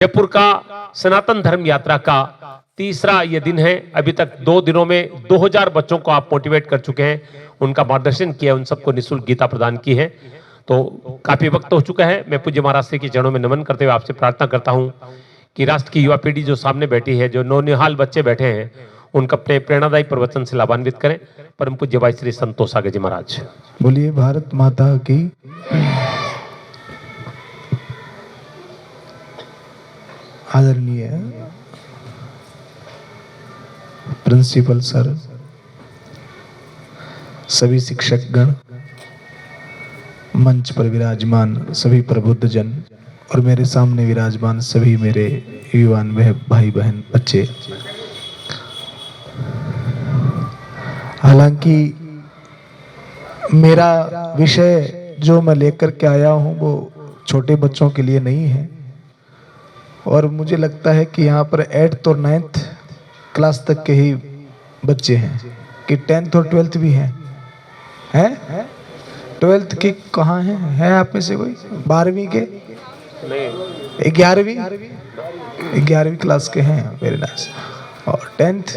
जयपुर का सनातन धर्म यात्रा का तीसरा ये दिन है। अभी तक 2 दिनों में 2000 बच्चों को आप मोटिवेट कर चुके हैं, उनका मार्गदर्शन किया, उन सबको निःशुल्क गीता प्रदान की है। तो काफी वक्त हो चुका है। मैं पूज्य महाराज श्री के चरणों में नमन करते हुए आपसे प्रार्थना करता हूं कि राष्ट्र की युवा पीढ़ी जो सामने बैठी है, जो नौनिहाल बच्चे बैठे हैं, उनका अपने प्रेरणादायी प्रवचन से लाभान्वित करें। परम पूज्य भाई श्री संतोष सागर जी महाराज। बोलिए भारत माता की। आदरणीय प्रिंसिपल सर, सभी शिक्षकगण, मंच पर विराजमान सभी प्रबुद्ध जन और मेरे सामने विराजमान सभी मेरे युवान भाई बहन बच्चे। हालांकि मेरा विषय जो मैं लेकर के आया हूं वो छोटे बच्चों के लिए नहीं है, और मुझे लगता है कि यहाँ पर 8th और 9th क्लास तक के ही बच्चे हैं कि 10th और 12th भी हैं। 12th की कहाँ है आप में से कोई? 12वीं के? 11वीं क्लास के हैं। Very nice. और 10th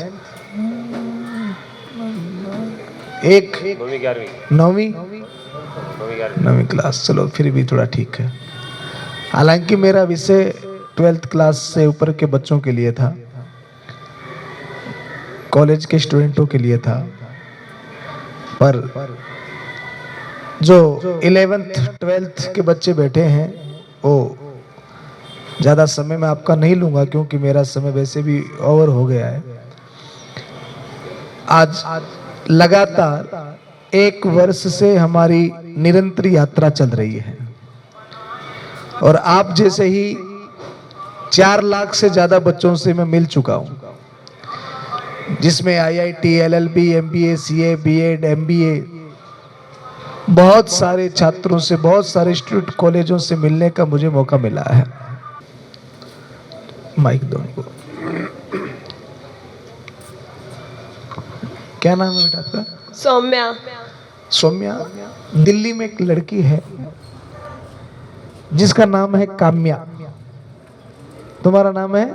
एक 9वीं क्लास, चलो फिर भी थोड़ा ठीक है। हालांकि मेरा विषय 12th क्लास से ऊपर के बच्चों के लिए था, कॉलेज के स्टूडेंटों के लिए था, पर जो 11th 12th के बच्चे बैठे हैं वो ज़्यादा समय मैं आपका नहीं लूँगा, क्योंकि मेरा समय वैसे भी ओवर हो गया है। आज लगातार 1 वर्ष से हमारी निरंतर यात्रा चल रही है, और आप जैसे ही 4 लाख से ज्यादा बच्चों से मैं मिल चुका हूं, जिसमें IIT, LLB, MBA, CA, B.Ed, MBA, बहुत सारे छात्रों से, बहुत सारे स्टूडेंट कॉलेजों से मिलने का मुझे मौका मिला है। माइक दो इनको। क्या नाम है बेटा आपका? सौम्या। सौम्या। दिल्ली में एक लड़की है जिसका नाम है काम्या। तुम्हारा नाम है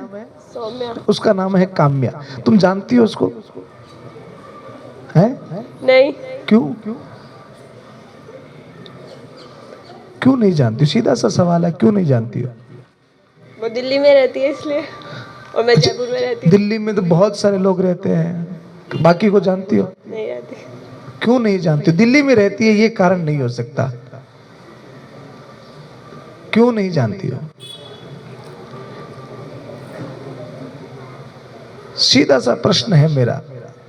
सौम्या। उसका नाम है काम्या। तुम जानती हो उसको? है? नहीं। क्यों नहीं जानती? सीधा सा सवाल है, क्यों नहीं जानती हो? वो दिल्ली में रहती है इसलिए, और मैं जयपुर में रहती हूँ। दिल्ली में तो बहुत सारे लोग रहते हैं, बाकी को जानती हो? नहीं रहती। क्यों नहीं जानती? दिल्ली में रहती है ये कारण नहीं हो सकता। क्यों नहीं जानती हो? सीधा सा प्रश्न है मेरा।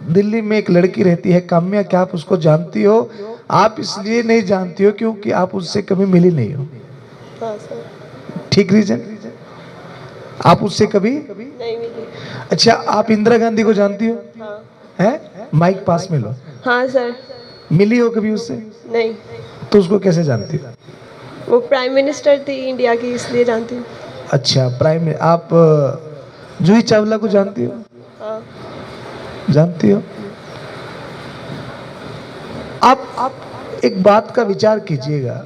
दिल्ली में एक लड़की रहती है काम्या, क्या आप उसको जानती हो? आप इसलिए नहीं जानती हो क्योंकि आप उससे कभी मिली नहीं हो। हाँ सर। ठीक रीजन? आप उससे कभी नहीं मिली। अच्छा, आप इंदिरा गांधी को जानती हो? हाँ। है? माइक पास में लो। हाँ सर। मिली हो कभी उससे? नहीं। तो उसको कैसे जानती हो? वो प्राइम मिनिस्टर थी इंडिया की, इसलिए जानती हूँ। अच्छा, प्राइम। आप जूही चावला को जानती हो? हाँ। जानती हो? आप एक बात का विचार कीजिएगा,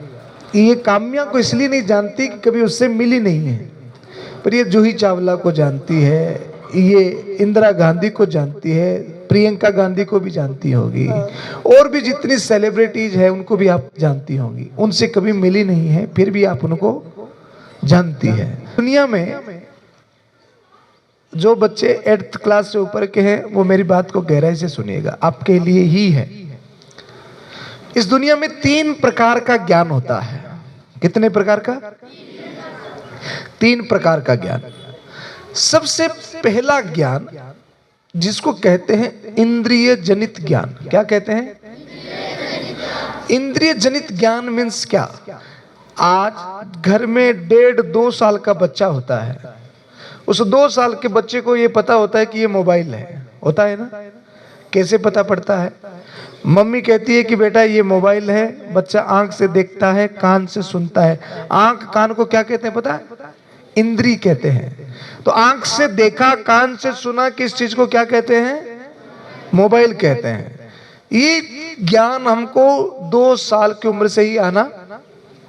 ये काम्या को इसलिए नहीं जानती कि कभी उससे मिली नहीं है, पर ये जूही चावला को जानती है, ये इंदिरा गांधी को जानती है, प्रियंका गांधी को भी जानती होगी, और भी जितनी सेलिब्रिटीज है उनको भी आप जानती होंगी। उनसे कभी मिली नहीं है, फिर भी आप उनको जानती है। दुनिया में जो बच्चे 8th क्लास से ऊपर के हैं वो मेरी बात को गहराई से सुनिएगा, आपके लिए ही है। इस दुनिया में 3 प्रकार का ज्ञान होता है। कितने प्रकार का? 3 प्रकार का ज्ञान। सबसे पहला ज्ञान जिसको कहते हैं इंद्रिय जनित ज्ञान। क्या कहते हैं? इंद्रिय जनित ज्ञान मीन्स क्या? आज घर में 1.5-2 साल का बच्चा होता है, उस 2 साल के बच्चे को ये पता होता है कि ये मोबाइल है। होता है ना? कैसे पता पड़ता है? मम्मी कहती है कि बेटा ये मोबाइल है, बच्चा आंख से देखता है, कान से सुनता है। आंख कान को क्या कहते हैं पता है? इंद्री कहते हैं। तो आंख से देखा, कान से सुना, किस चीज को क्या कहते हैं? मोबाइल कहते हैं। ये ज्ञान हमको 2 साल की उम्र से ही आना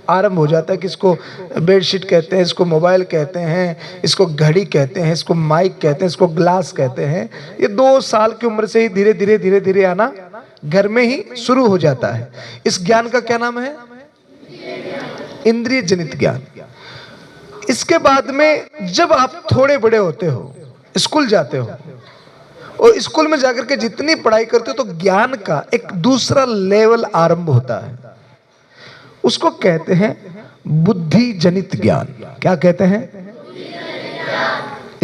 आरंभ हो जाता है कि इसको बेडशीट कहते हैं, इसको मोबाइल कहते हैं, इसको घड़ी कहते हैं, इसको माइक कहते हैं, इसको ग्लास कहते हैं। ये 2 साल की उम्र से ही धीरे धीरे धीरे धीरे आना घर में ही शुरू हो जाता है। इस ज्ञान का क्या नाम है? इंद्रिय जनित ज्ञान। इसके बाद में जब आप थोड़े बड़े होते हो, स्कूल जाते हो, और स्कूल में जाकर के जितनी पढ़ाई करते हो तो ज्ञान का एक दूसरा लेवल आरंभ होता है। उसको कहते हैं बुद्धि जनित ज्ञान। क्या कहते हैं?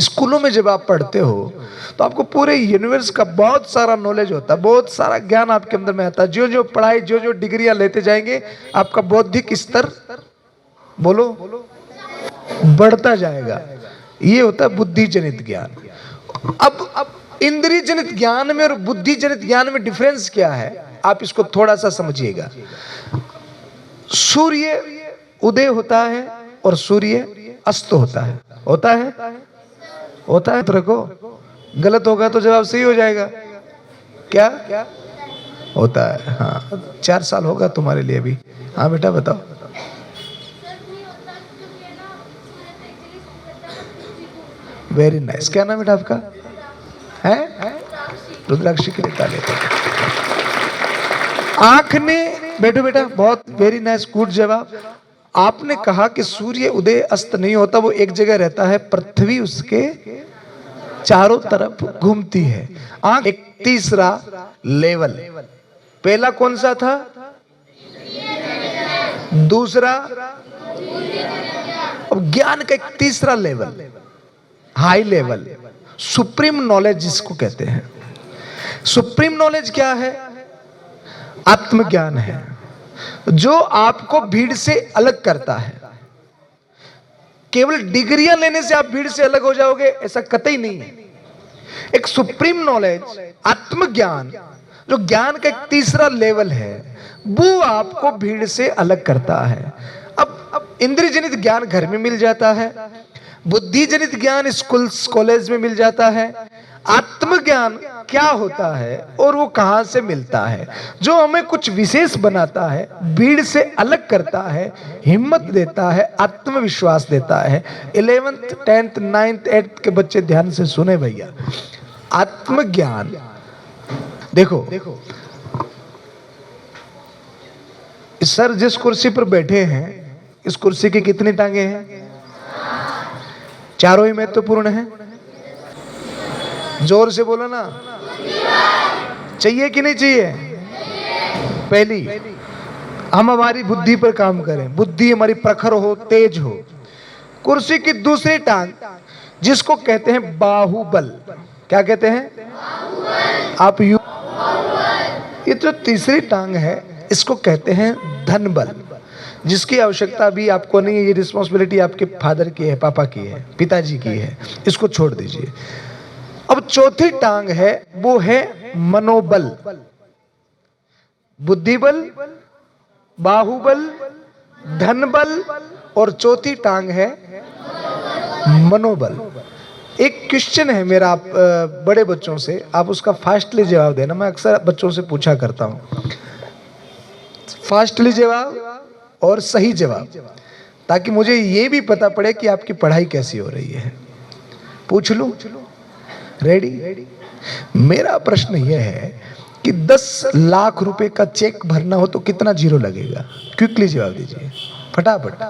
स्कूलों में जब आप पढ़ते हो तो आपको पूरे यूनिवर्स का बहुत सारा नॉलेज होता है, बहुत सारा ज्ञान आपके अंदर में आता है। जो जो पढ़ाई, जो जो डिग्रियां लेते जाएंगे, आपका बौद्धिक स्तर बोलो बढ़ता जाएगा। ये होता है बुद्धि जनित ज्ञान। अब इंद्रिय जनित ज्ञान में और बुद्धि जनित ज्ञान में डिफरेंस क्या है, आप इसको थोड़ा सा समझिएगा। सूर्य उदय होता है और सूर्य अस्त होता है। होता है? होता है। रखो, गलत होगा तो जवाब सही हो जाएगा। क्या होता है? हाँ, 4 साल होगा तुम्हारे लिए भी। हाँ बेटा बताओ। Very nice. क्या नाम बेटा आपका? है रुद्राक्षी के लिए ताले। आंख ने, बैठो बेटा, बहुत वेरी नाइस, गुड जवाब। आपने कहा कि सूर्य उदय अस्त नहीं होता, वो एक जगह रहता है, पृथ्वी उसके चारों तरफ घूमती है। आंख एक तीसरा लेवल। पहला कौन सा था? दूसरा, अब ज्ञान का एक तीसरा level, high level, supreme knowledge जिसको कहते हैं। सुप्रीम नॉलेज क्या है? आत्मज्ञान है, जो आपको भीड़ से अलग करता है। केवल डिग्रियां लेने से आप भीड़ से अलग हो जाओगे ऐसा कतई नहीं है। एक सुप्रीम नॉलेज, आत्मज्ञान, जो ज्ञान का एक तीसरा लेवल है, वो आपको भीड़ से अलग करता है। अब इंद्रिय जनित ज्ञान घर में मिल जाता है, बुद्धि जनित ज्ञान स्कूल कॉलेज में मिल जाता है। आत्मज्ञान क्या होता है और वो कहां से मिलता है? जो हमें कुछ विशेष बनाता है, भीड़ से अलग करता है, हिम्मत देता है, आत्मविश्वास देता है। 11th 10th 9th 8th के बच्चे ध्यान से सुने भैया। आत्मज्ञान देखो, सर जिस कुर्सी पर बैठे हैं, इस कुर्सी की कितनी टांगे हैं? चारों ही महत्वपूर्ण हैं। जोर से बोलो ना, चाहिए कि नहीं चाहिए? पहली, हम हमारी बुद्धि पर काम करें, बुद्धि हमारी प्रखर हो, तेज हो। कुर्सी की दूसरी टांग जिसको कहते हैं बाहुबल। क्या कहते हैं? आप यू, ये जो तीसरी टांग है इसको कहते हैं धन बल, जिसकी आवश्यकता भी आपको नहीं है। ये रिस्पॉन्सिबिलिटी आपके फादर की है, पापा की है, पिताजी की है, इसको छोड़ दीजिए। अब चौथी टांग है, वो है मनोबल, बुद्धिबल, बाहुबल, धनबल, और चौथी टांग है मनोबल। एक क्वेश्चन है मेरा आप बड़े बच्चों से, आप उसका फास्टली जवाब देना। मैं अक्सर बच्चों से पूछा करता हूं, फास्टली जवाब और सही जवाब, ताकि मुझे ये भी पता पड़े कि आपकी पढ़ाई कैसी हो रही है। पूछ लूं? रेडी? मेरा प्रश्न यह है कि 10 लाख रुपए का चेक भरना हो तो कितना जीरो लगेगा? क्विकली जवाब दीजिए, फटाफट।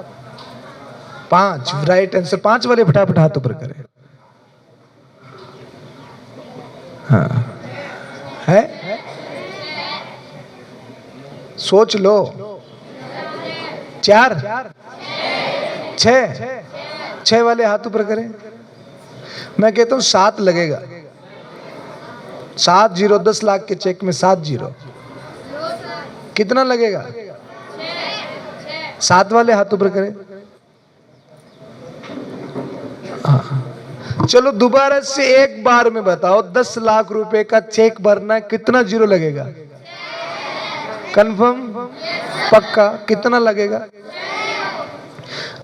5 राइट आंसर। 5 वाले फटाफट हाथ ऊपर करें। हाँ है, सोच लो। 4 6 वाले हाथ ऊपर करें। मैं कहता हूं 7 लगेगा। 7 जीरो, 10 लाख के चेक में 7 जीरो, कितना लगेगा? 7 वाले हाथ ऊपर करें। हाँ। चलो दोबारा से एक बार में बताओ, 10 लाख रुपए का चेक भरना कितना जीरो लगेगा? कंफर्म? पक्का? कितना लगेगा?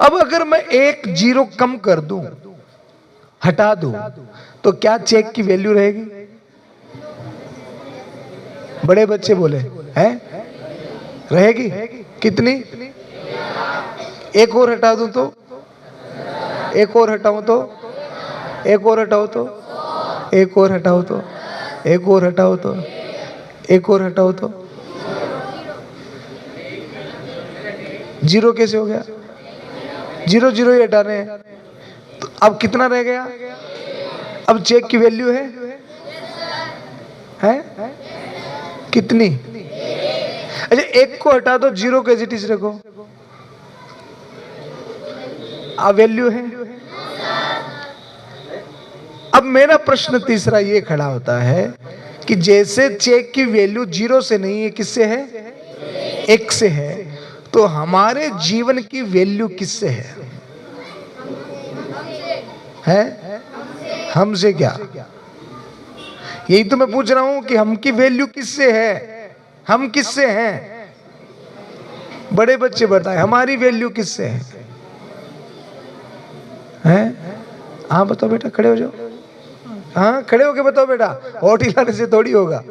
अब अगर मैं एक जीरो कम कर दूं, हटा दूं, तो क्या चेक की वैल्यू रहेगी? बड़े बच्चे बोले हैं, रहेगी कितनी? एक और हटा दूं तो, एक और हटाऊं तो, एक और हटाओ तो, एक और हटाओ तो, एक और हटाओ तो, एक और हटाओ तो, जीरो कैसे हो गया? जीरो जीरो ही हटाने हैं। तो अब कितना रह गया? अब चेक की वैल्यू है कितनी? अच्छा, एक को हटा दो, जीरो को एज इट इज रखो, अब वैल्यू है। अब मेरा प्रश्न तीसरा ये खड़ा होता है कि जैसे चेक की वैल्यू जीरो से नहीं है, किससे है? एक से है, तो हमारे जीवन की वैल्यू किससे है? हमसे। क्या? यही तो मैं पूछ रहा हूं कि हम की वैल्यू किससे है? हम किससे हैं? बड़े बच्चे बताएं हमारी वैल्यू किससे है? हाँ बताओ बेटा, खड़े हो जाओ। हाँ खड़े होके बताओ बेटा, होठ हिलाने से थोड़ी होगा।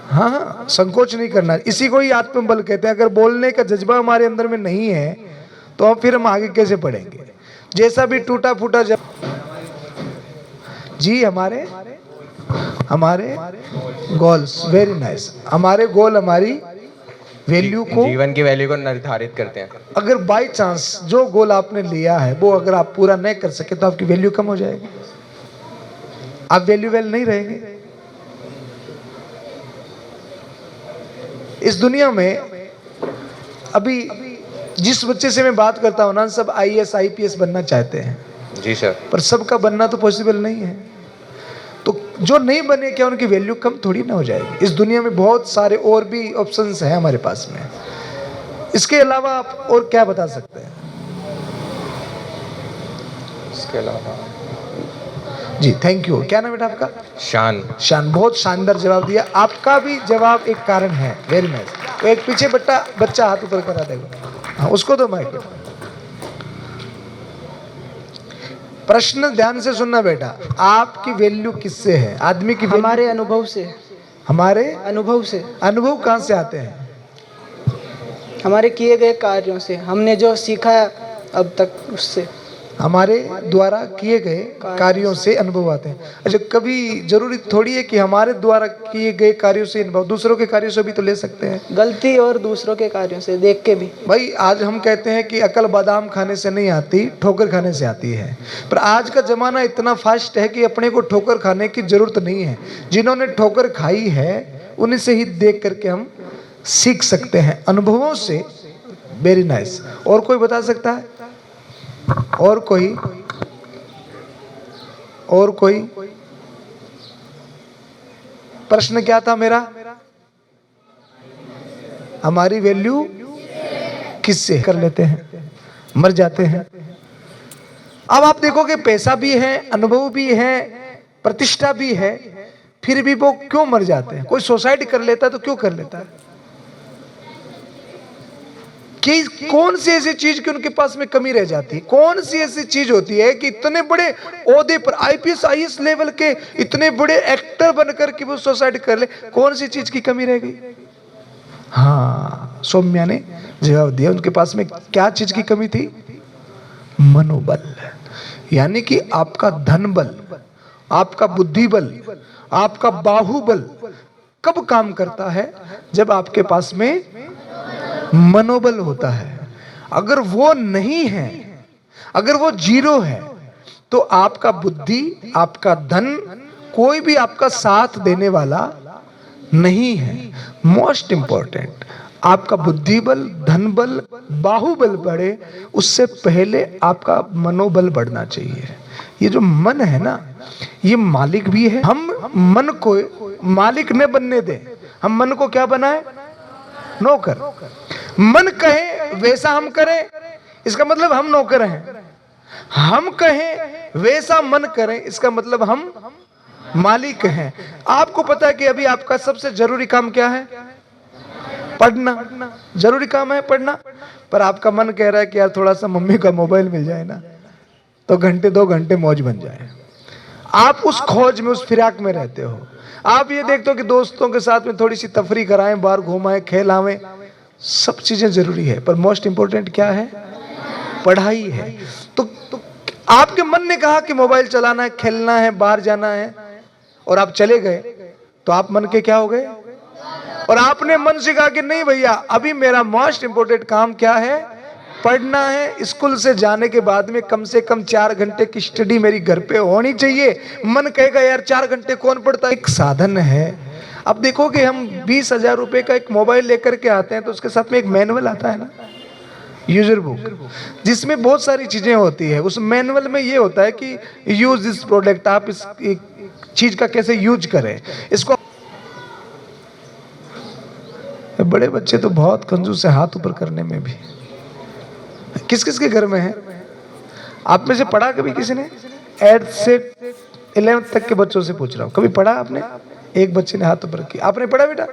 हाँ संकोच नहीं करना, इसी को ही आत्मबल कहते हैं। अगर बोलने का जज्बा हमारे अंदर में नहीं है तो फिर हम आगे कैसे बढ़ेंगे? जैसा भी टूटा फूटा जब जी हमारे गोल्स, वेरी नाइस। हमारे गोल हमारी वैल्यू को, जीवन की वैल्यू को निर्धारित करते हैं। अगर बाय चांस जो गोल आपने लिया है वो अगर आप पूरा नहीं कर सके तो आपकी वैल्यू कम हो जाएगी, आप वैल्यूएबल नहीं रहेंगे। इस दुनिया में अभी जिस बच्चे से मैं बात करता हूं ना, सब आईएएस आईपीएस बनना चाहते हैं। जी सर। पर सबका बनना तो पॉसिबल नहीं है। तो जो नहीं बने, क्या उनकी वैल्यू कम थोड़ी ना हो जाएगी? इस दुनिया में बहुत सारे और भी ऑप्शंस हैं हमारे पास में। इसके अलावा आप और क्या बता सकते हैं? इसके अलावा जी थैंक यू। क्या नाम बेटा आपका? शान। शान, बहुत शानदार जवाब दिया। आपका भी जवाब एक कारण है, वेरी नाइस। तो एक पीछे बच्चा हाथ ऊपर करा देगा, हाँ उसको दो माइक। प्रश्न ध्यान से सुनना बेटा, आपकी वैल्यू किससे है? आदमी की हमारे अनुभव से। हमारे अनुभव से। अनुभव कहाँ से आते हैं? हमारे किए गए कार्यों से, हमने जो सीखा अब तक उससे। हमारे द्वारा किए गए कार्यों से अनुभव आते हैं। अच्छा, कभी जरूरी थोड़ी है कि हमारे द्वारा किए गए कार्यों से अनुभव, दूसरों के कार्यों से भी तो ले सकते हैं। गलती और दूसरों के कार्यों से देख के भी। भाई आज हम कहते हैं कि अकल बादाम खाने से नहीं आती, ठोकर खाने से आती है। पर आज का जमाना इतना फास्ट है कि अपने को ठोकर खाने की जरूरत नहीं है। जिन्होंने ठोकर खाई है उन्हीं से ही देख करके हम सीख सकते हैं, अनुभवों से। Very nice. और कोई बता सकता है? और कोई? और कोई? प्रश्न क्या था मेरा? हमारी वैल्यू किससे कर लेते हैं? मर जाते हैं। अब आप देखोगे पैसा भी है, अनुभव भी है, प्रतिष्ठा भी है, फिर भी वो क्यों मर जाते हैं? कोई सुसाइड कर लेता है तो क्यों कर लेता है? कि कौन सी ऐसी चीज की उनके पास में कमी रह जाती है? कौन सी ऐसी चीज होती है कि इतने बड़े ओहदे पर, आईपीएस आईएएस लेवल के इतने बड़े एक्टर बनकर के वो सुसाइड कर ले? कौन सी चीज की कमी रह गई? हाँ, सौम्या ने जवाब दिया। उनके पास में क्या चीज की कमी थी? मनोबल। यानी कि आपका धन बल, आपका बुद्धि बल, आपका बाहुबल कब काम करता है? जब आपके पास में मनोबल होता है। अगर वो नहीं है, अगर वो जीरो है, तो आपका बुद्धि, आपका धन, कोई भी आपका साथ देने वाला नहीं है। मोस्ट इंपॉर्टेंट, आपका बुद्धि बल, धन बल, बाहुबल बढ़े उससे पहले आपका मनोबल बढ़ना चाहिए। ये जो मन है ना, ये मालिक भी है। हम मन को मालिक न बनने दें, हम मन को क्या बनाए? नौकर। मन कहे वैसा हम करें, इसका मतलब हम नौकर हैं। हम कहें वैसा मन करें, इसका मतलब हम मालिक हैं। आपको पता है कि अभी आपका सबसे जरूरी काम क्या है? पढ़ना। जरूरी काम है पढ़ना। पर आपका मन कह रहा है कि यार थोड़ा सा मम्मी का मोबाइल मिल जाए ना, तो घंटे 2 घंटे मौज बन जाए। आप उस खोज में, उस फिराक में रहते हो। आप ये देखते हो कि दोस्तों के साथ में थोड़ी सी तफरी कराएं, बाहर घुमाएं, खेलावें, सब चीजें जरूरी है, पर मोस्ट इंपॉर्टेंट क्या है? पढ़ाई है। तो आपके मन ने कहा कि मोबाइल चलाना है, खेलना है, बाहर जाना है, और आप चले गए, तो आप मन के क्या हो गए? और आपने मन से कहा कि नहीं भैया, अभी मेरा मोस्ट इंपॉर्टेंट काम क्या है? पढ़ना है। स्कूल से जाने के बाद में कम से कम 4 घंटे की स्टडी मेरी घर पे होनी चाहिए। मन कहेगा यार 4 घंटे कौन पढ़ता है? एक साधन है। अब देखो कि हम 20,000 रुपए का एक मोबाइल लेकर के आते हैं, तो उसके साथ में एक मैनुअल आता है ना, यूजर बुक, जिसमें बहुत सारी चीजें होती है। उस मैनुअल में ये होता है कि यूज दिस प्रोडक्ट, आप इस चीज का कैसे यूज करें इसको। बड़े बच्चे तो बहुत कंजूस है हाथ ऊपर करने में भी। किस किस के घर में है? आप में से पढ़ा कभी किसी ने? 8 से 11 तक के बच्चों से पूछ रहा हूँ, कभी पढ़ा आपने? एक बच्चे ने हाथ ऊपर किया। आपने पढ़ा बेटा?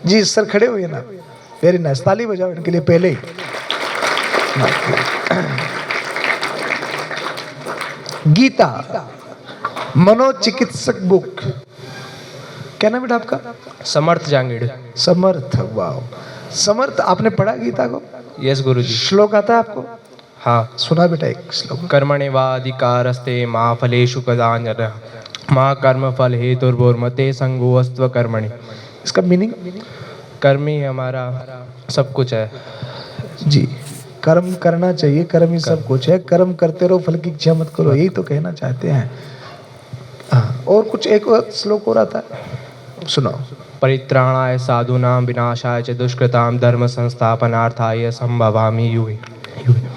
जी सर, खड़े हुए ना, वेरी नाइस, ताली बजाओ इनके लिए पहले ही। गीता मनोचिकित्सक बुक, क्या नाम बेटा आपका? समर्थ जांगीड़। समर्थ, वाह, समर्थ। आपने पढ़ा गीता को? यस गुरुजी। श्लोक आता है आपको? हाँ। सुना बेटा एक श्लोक। कर्मण्येवाधिकारस्ते मा फलेषु कदाचन मा कर्म फल हेतुर्भुर्मते संगोऽस्त्व कर्मणि। इसका मीनिंग? कर्म ही हमारा सब कुछ है जी। कर्म करना चाहिए, कर्म ही सब कुछ है। कर्म करते रहो, फल की इच्छा मत करो, यही तो कहना चाहते हैं। हाँ, और कुछ एक और श्लोक और आता है, सुनाओ। परित्राणाय साधूनां विनाशाय च दुष्कृतां धर्म संस्थापनार्थाय संभवामि युगे।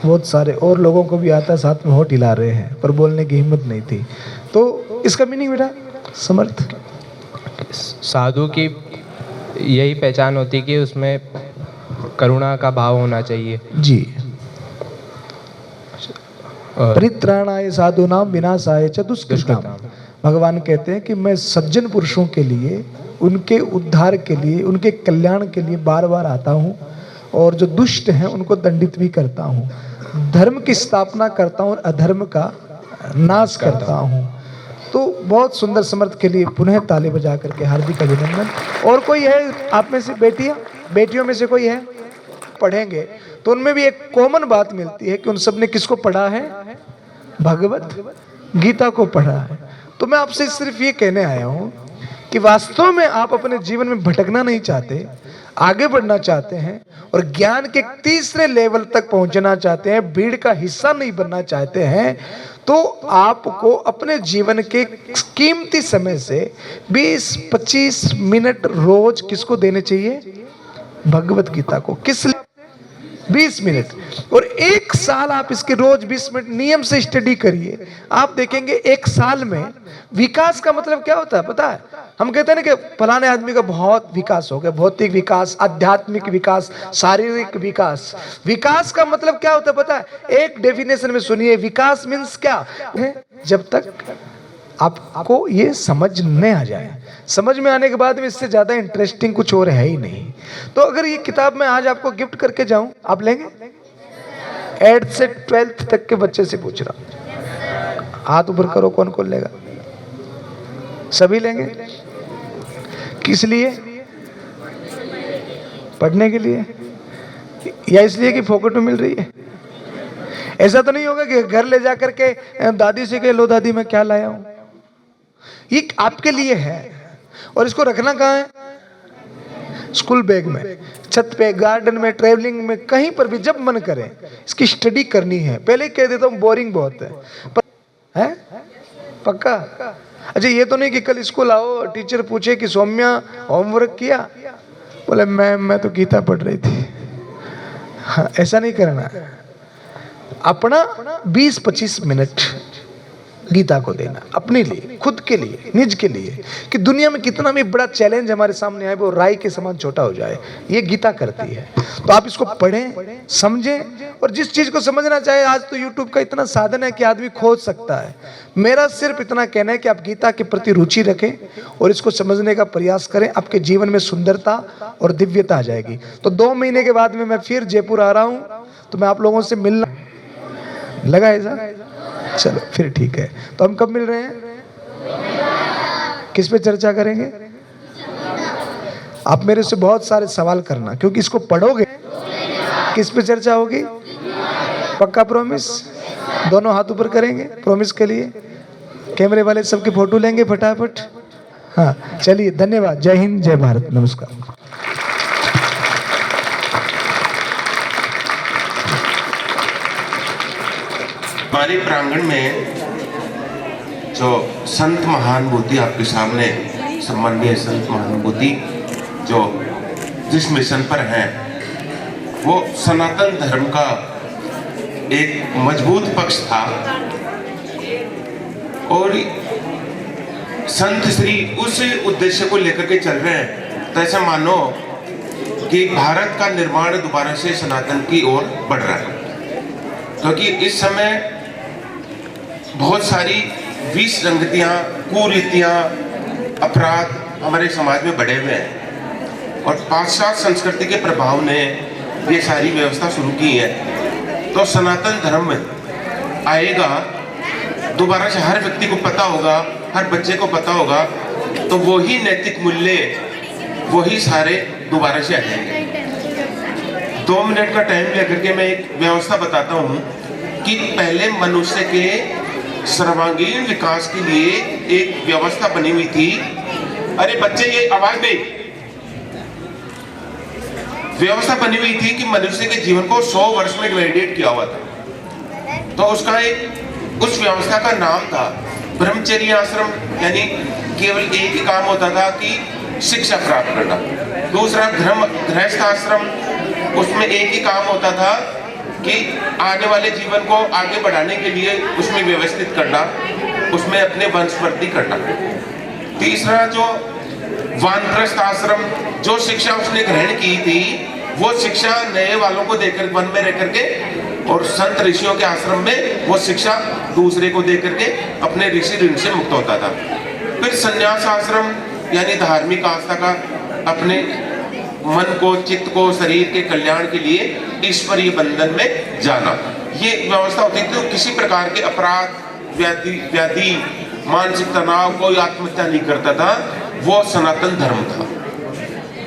बहुत सारे और लोगों को भी आता है, साथ में होठ हिला रहे हैं, पर बोलने की हिम्मत नहीं थी। तो इसका मीनिंग बेटा समर्थ? साधु की यही पहचान होती है कि उसमें करुणा का भाव होना चाहिए। जी। परित्राणाय साधूनां विनाशाय च दुष्कृतां। भगवान कहते हैं कि मैं सज्जन पुरुषों के लिए, उनके उद्धार के लिए, उनके कल्याण के लिए बार बार आता हूँ, और जो दुष्ट हैं उनको दंडित भी करता हूँ, धर्म की स्थापना करता हूँ और अधर्म का नाश करता हूँ। तो बहुत सुंदर। समर्थ के लिए पुनः ताली बजा करके हार्दिक अभिनंदन। और कोई है आप में से? बेटियों में से कोई है? पढ़ेंगे तो उनमें भी एक कॉमन बात मिलती है कि उन सब ने किसको पढ़ा है? भगवत गीता को पढ़ा है। तो मैं आपसे सिर्फ ये कहने आया हूँ कि वास्तव में आप अपने जीवन में भटकना नहीं चाहते, आगे बढ़ना चाहते हैं और ज्ञान के तीसरे लेवल तक पहुंचना चाहते हैं, भीड़ का हिस्सा नहीं बनना चाहते हैं, तो आपको अपने जीवन के कीमती समय से 20-25 मिनट रोज किसको देने चाहिए? भगवत गीता को। किस 20 मिनट, और 1 साल आप इसके रोज 20 मिनट नियम से स्टडी करिए। आप देखेंगे 1 साल में विकास का मतलब क्या होता है पता है? हम कहते हैं ना कि फलाने आदमी का बहुत विकास हो गया, भौतिक विकास, आध्यात्मिक विकास, शारीरिक विकास। विकास का मतलब क्या होता है पता है? एक डेफिनेशन में सुनिए, विकास मीन्स क्या है? जब तक आपको ये समझ नहीं आ जाए, समझ में आने के बाद में इससे ज्यादा इंटरेस्टिंग कुछ और है ही नहीं। तो अगर ये किताब मैं आज आपको गिफ्ट करके जाऊं, आप लेंगे? 8 से 12 तक के बच्चे से पूछ रहा हूं, हाथ ऊपर करो, कौन कौन लेगा? सभी लेंगे? किस लिए? पढ़ने के लिए या इसलिए कि फोकट में मिल रही है? ऐसा तो नहीं होगा कि घर ले जाकर के दादी से कह लो दादी मैं क्या लाया हूं। ये आपके लिए है, और इसको रखना कहाँ है? स्कूल बैग में, छत पे, गार्डन में, ट्रेवलिंग में, कहीं पर भी जब मन करे इसकी स्टडी करनी है। पहले कह देता हूँ बोरिंग बहुत है, पर है पक्का? अच्छा, ये तो नहीं कि कल स्कूल आओ टीचर पूछे कि सौम्या होमवर्क किया, बोले मैं तो गीता पढ़ रही थी। हाँ, ऐसा नहीं करना। अपना 20-25 मिनट गीता को देना, अपने लिए, खुद के लिए, निज के लिए, कि दुनिया में कितना भी बड़ा चैलेंज हमारे सामने आए वो राई के समान छोटा हो जाए। ये गीता करती है। तो आप इसको पढ़ें, समझें, और जिस चीज को समझना चाहे, आज तो यूट्यूब का इतना साधन है कि आदमी खोज सकता है। मेरा सिर्फ इतना कहना है कि आप गीता के प्रति रुचि रखें और इसको समझने का प्रयास करें। आपके जीवन में सुंदरता और दिव्यता आ जाएगी। तो 2 महीने के बाद में मैं फिर जयपुर आ रहा हूँ, तो मैं आप लोगों से मिलना लगा ऐसा? चलो फिर ठीक है। तो हम कब मिल रहे हैं? किस पे चर्चा करेंगे? आप मेरे से बहुत सारे सवाल करना, क्योंकि इसको पढ़ोगे किस पे चर्चा होगी? पक्का प्रॉमिस? दोनों हाथ ऊपर करेंगे प्रॉमिस के लिए। कैमरे वाले सबके फोटो लेंगे फटाफट। हाँ चलिए, धन्यवाद। जय हिंद, जय भारत, नमस्कार। हमारे प्रांगण में जो संत महानुभूति आपके सामने, सम्माननीय संत महानुभूति जो जिस मिशन पर हैं, वो सनातन धर्म का एक मजबूत पक्ष था। और संत श्री उस उद्देश्य को लेकर के चल रहे हैं। तो ऐसा मानो कि भारत का निर्माण दोबारा से सनातन की ओर बढ़ रहा है, क्योंकि इस समय बहुत सारी विसंगतियां, कुरीतियां, अपराध हमारे समाज में बढ़े हुए हैं और पाश्चात्य संस्कृति के प्रभाव ने ये सारी व्यवस्था शुरू की है। तो सनातन धर्म में आएगा, दोबारा से हर व्यक्ति को पता होगा, हर बच्चे को पता होगा, तो वही नैतिक मूल्य, वही सारे दोबारा से आ जाएंगे। 2 मिनट का टाइम लेकर के मैं एक व्यवस्था बताता हूँ कि पहले मनुष्य के सर्वांगीण विकास के लिए एक व्यवस्था बनी हुई थी। अरे बच्चे, ये आवाज नहीं। व्यवस्था बनी हुई थी कि मनुष्य के जीवन को 100 वर्ष में डिवाइडेड किया हुआ था। तो उसका उस व्यवस्था का नाम था ब्रह्मचर्य आश्रम, यानी केवल एक ही काम होता था कि शिक्षा प्राप्त करना। दूसरा गृहस्थ आश्रम, उसमें एक ही काम होता था कि आने वाले जीवन को आगे बढ़ाने के लिए उसमें व्यवस्थित करना, उसमें अपने वंशवृद्धि करना। तीसरा जो वानप्रस्थ आश्रम, जो शिक्षा उसने ग्रहण की थी वो शिक्षा नए वालों को देकर वन में रह करके, और संत ऋषियों के आश्रम में वो शिक्षा दूसरे को देकर के अपने ऋषि ऋण से मुक्त होता था। फिर संन्यास आश्रम, यानी धार्मिक आस्था का, अपने मन को, चित्त को, शरीर के कल्याण के लिए ईश्वरीय बंधन में जाना, ये व्यवस्था होती थी। तो किसी प्रकार के अपराध, व्याधि, मानसिक तनाव, कोई आत्महत्या नहीं करता था, वो सनातन धर्म था।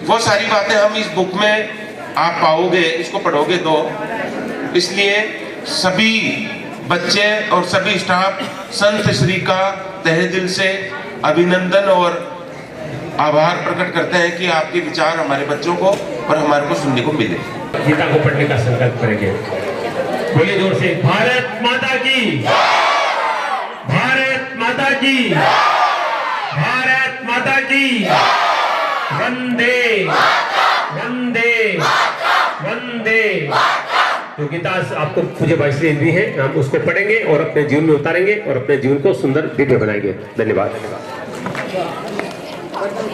वो सारी बातें हम इस बुक में आप पाओगे, इसको पढ़ोगे तो। इसलिए सभी बच्चे और सभी स्टाफ संत श्री का तहे दिल से अभिनंदन और आभार प्रकट करते हैं कि आपके विचार हमारे बच्चों को और हमारे को सुनने को मिले। गीता को पढ़ने का संकल्प करेंगे। बोलिए जोर से, भारत माता की, भारत माता की, भारत माता की, वंदे वंदे वंदे। तो गीता आपको पूज्य भाई श्री दी है, हम उसको पढ़ेंगे और अपने जीवन में उतारेंगे और अपने जीवन को सुंदर दिव्य बनाएंगे। धन्यवाद।